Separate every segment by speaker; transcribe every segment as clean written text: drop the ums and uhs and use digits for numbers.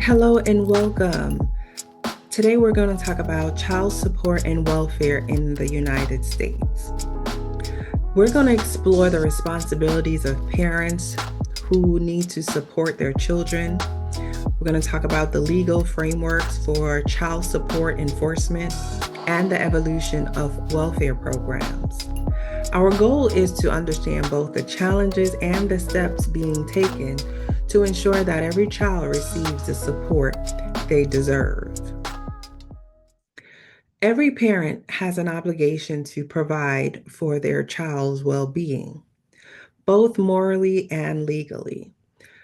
Speaker 1: Hello and welcome. Today we're going to talk about child support and welfare in the United States. We're going to explore the responsibilities of parents who need to support their children. We're going to talk about the legal frameworks for child support enforcement and the evolution of welfare programs. Our goal is to understand both the challenges and the steps being taken to ensure that every child receives the support they deserve. Every parent has an obligation to provide for their child's well being, both morally and legally.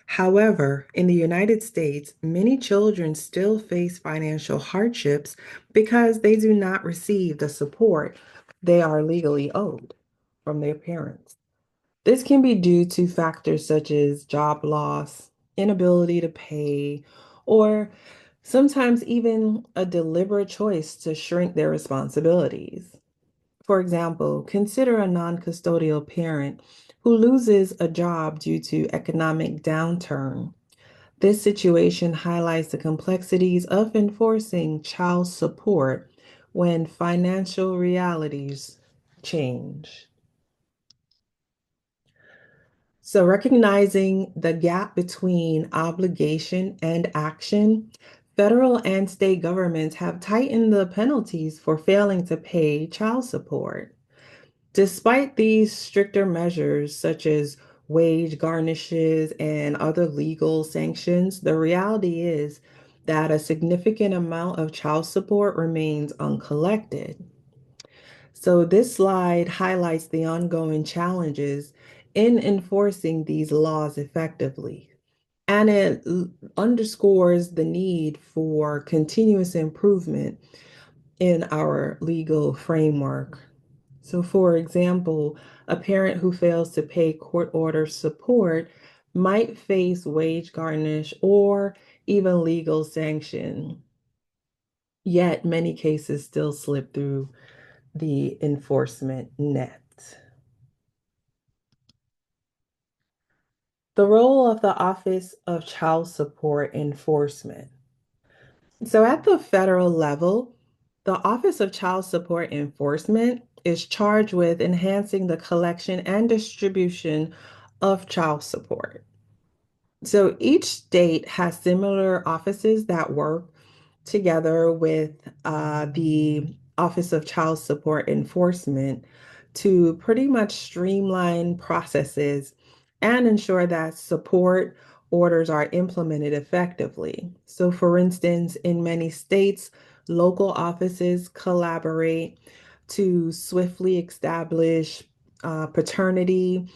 Speaker 1: However, in the United States, many children still face financial hardships because they do not receive the support they are legally owed from their parents. This can be due to factors such as job loss, inability to pay, or sometimes even a deliberate choice to shrink their responsibilities. For example, consider a non custodial parent who loses a job due to economic downturn. This situation highlights the complexities of enforcing child support when financial realities change. So, recognizing the gap between obligation and action, federal and state governments have tightened the penalties for failing to pay child support. Despite these stricter measures, such as wage garnishes and other legal sanctions, the reality is that a significant amount of child support remains uncollected. So, this slide highlights the ongoing challenges in enforcing these laws effectively. And it underscores the need for continuous improvement in our legal framework. So, for example, a parent who fails to pay court order support might face wage garnish or even legal sanction. Yet, many cases still slip through the enforcement net. The role of the Office of Child Support Enforcement. So, at the federal level, the Office of Child Support Enforcement is charged with enhancing the collection and distribution of child support. So, each state has similar offices that work together with the Office of Child Support Enforcement to pretty much streamline processes and ensure that support orders are implemented effectively. So, for instance, in many states, local offices collaborate to swiftly establish paternity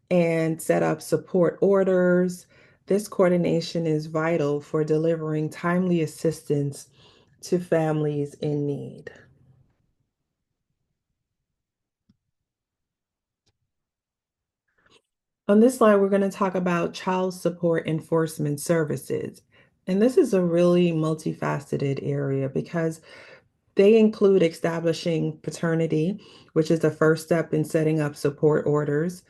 Speaker 1: and set up support orders. This coordination is vital for delivering timely assistance to families in need. On this slide, we're going to talk about child support enforcement services. And this is a really multifaceted area because they include establishing paternity, which is the first step in setting up support orders,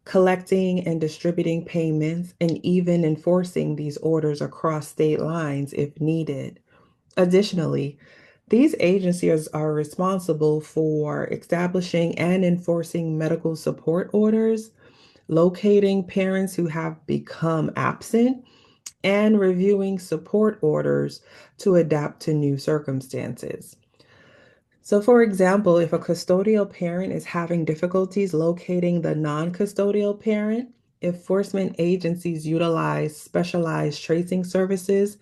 Speaker 1: collecting and distributing payments, and even enforcing these orders across state lines if needed. Additionally, these agencies are responsible for establishing and enforcing medical support orders, locating parents who have become absent, and reviewing support orders to adapt to new circumstances. So, for example, if a custodial parent is having difficulties locating the non custodial parent, enforcement agencies utilize specialized tracing services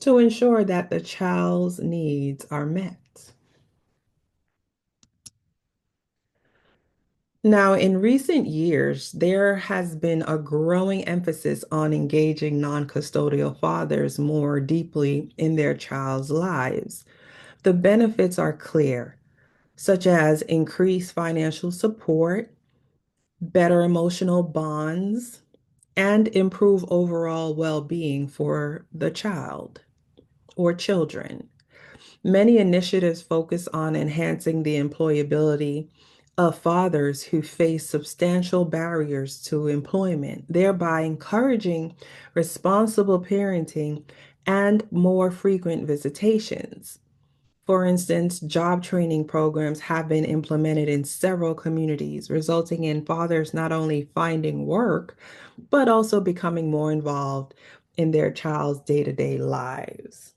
Speaker 1: to ensure that the child's needs are met. Now, in recent years, there has been a growing emphasis on engaging non custodial fathers more deeply in their child's lives. The benefits are clear, such as increased financial support, better emotional bonds, and improve overall well being for the child or children. Many initiatives focus on enhancing the employability of fathers who face substantial barriers to employment, thereby encouraging responsible parenting and more frequent visitations. For instance, job training programs have been implemented in several communities, resulting in fathers not only finding work, but also becoming more involved in their child's day-to-day lives.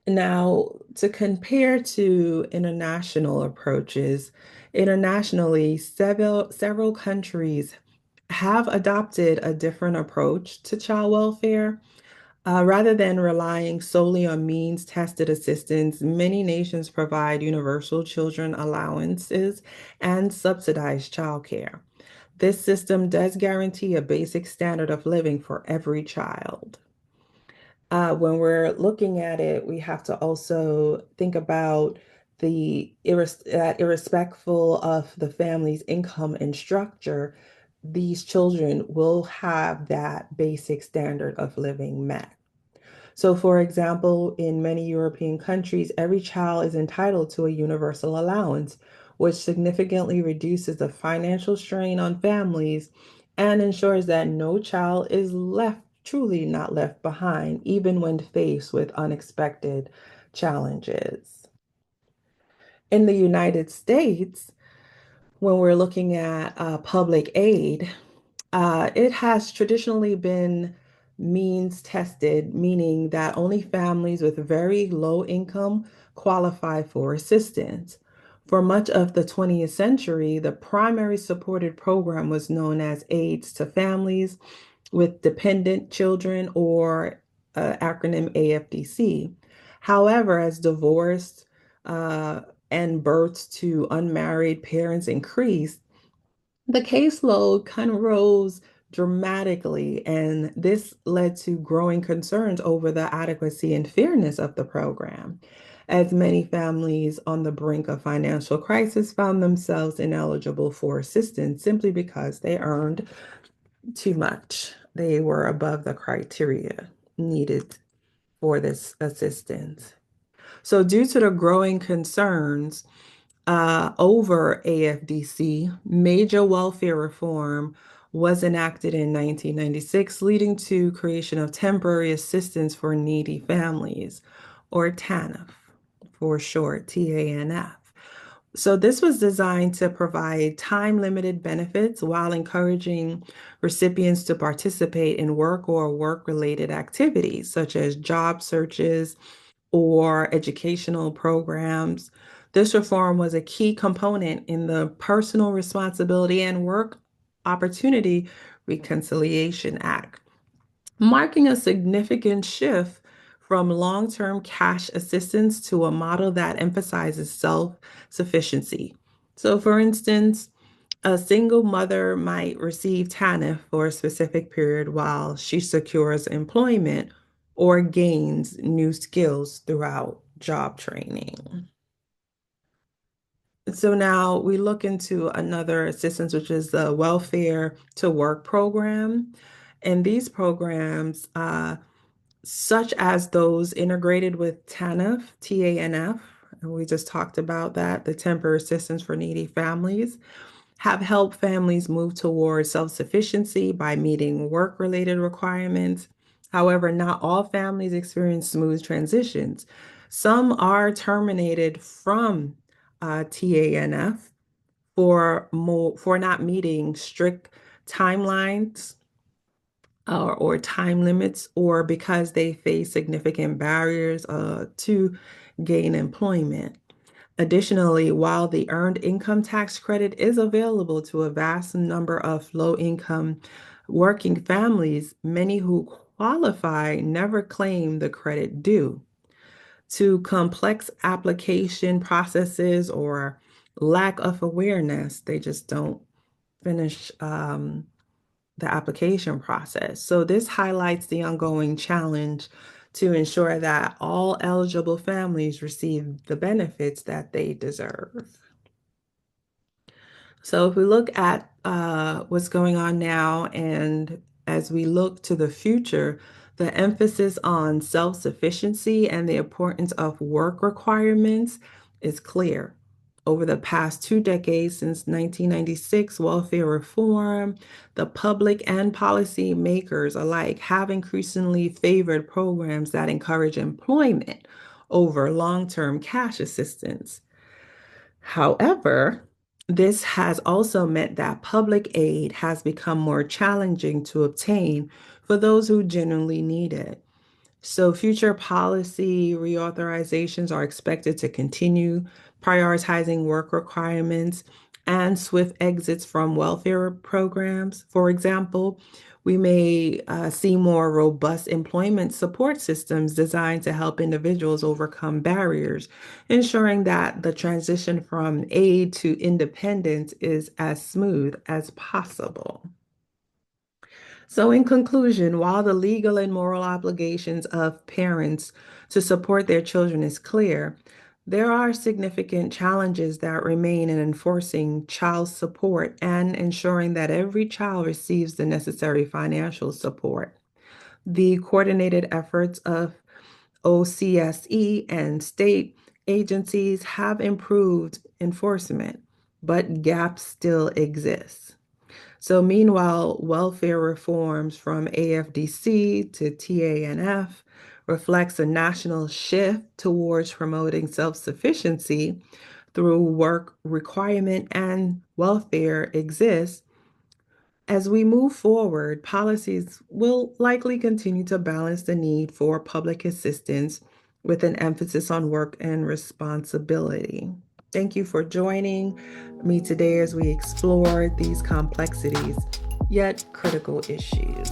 Speaker 1: Now, to compare to international approaches, internationally, several countries have adopted a different approach to child welfare. Rather than relying solely on means-tested assistance, many nations provide universal children allowances and subsidized childcare. This system does guarantee a basic standard of living for every child. When we're looking at it, we have to also think about that irrespective of the family's income and structure, these children will have that basic standard of living met. So, for example, in many European countries, every child is entitled to a universal allowance, which significantly reduces the financial strain on families and ensures that no child is truly not left behind, even when faced with unexpected challenges. In the United States, when we're looking at public aid, it has traditionally been means tested, meaning that only families with very low income qualify for assistance. For much of the 20th century, the primary supported program was known as Aids to Families with Dependent Children, or acronym AFDC. However, as divorce uh, and births to unmarried parents increased, the caseload kind of rose dramatically, and this led to growing concerns over the adequacy and fairness of the program, as many families on the brink of financial crisis found themselves ineligible for assistance simply because they earned too much. They were above the criteria needed for this assistance. So, due to the growing concerns, over AFDC, major welfare reform was enacted in 1996, leading to creation of temporary assistance for needy families, or TANF for short, TANF. So this was designed to provide time-limited benefits while encouraging recipients to participate in work or work-related activities, such as job searches, or educational programs. This reform was a key component in the Personal Responsibility and Work Opportunity Reconciliation Act, marking a significant shift from long-term cash assistance to a model that emphasizes self-sufficiency. So, for instance, a single mother might receive TANF for a specific period while she secures employment or gains new skills throughout job training. So now we look into another assistance, which is the Welfare to Work program. And these programs, such as those integrated with TANF, TANF, and we just talked about that, the temporary assistance for needy families, have helped families move towards self-sufficiency by meeting work-related requirements. However, not all families experience smooth transitions. Some are terminated from TANF for not meeting strict timelines or time limits, or because they face significant barriers to gain employment. Additionally, while the Earned Income Tax Credit is available to a vast number of low-income working families, many who qualify never claim the credit due to complex application processes or lack of awareness. They just don't finish the application process. So this highlights the ongoing challenge to ensure that all eligible families receive the benefits that they deserve. So if we look at what's going on now, and as we look to the future, the emphasis on self-sufficiency and the importance of work requirements is clear. Over the past 2 decades, since 1996, welfare reform, the public and policy makers alike have increasingly favored programs that encourage employment over long-term cash assistance. However, this has also meant that public aid has become more challenging to obtain for those who genuinely need it. So, future policy reauthorizations are expected to continue prioritizing work requirements and swift exits from welfare programs. For example, we may see more robust employment support systems designed to help individuals overcome barriers, ensuring that the transition from aid to independence is as smooth as possible. So, in conclusion, while the legal and moral obligations of parents to support their children is clear, there are significant challenges that remain in enforcing child support and ensuring that every child receives the necessary financial support. The coordinated efforts of OCSE and state agencies have improved enforcement, but gaps still exist. So, meanwhile, welfare reforms from AFDC to TANF reflects a national shift towards promoting self-sufficiency through work requirement and welfare exists. As we move forward, policies will likely continue to balance the need for public assistance with an emphasis on work and responsibility. Thank you for joining me today as we explore these complexities, yet critical issues.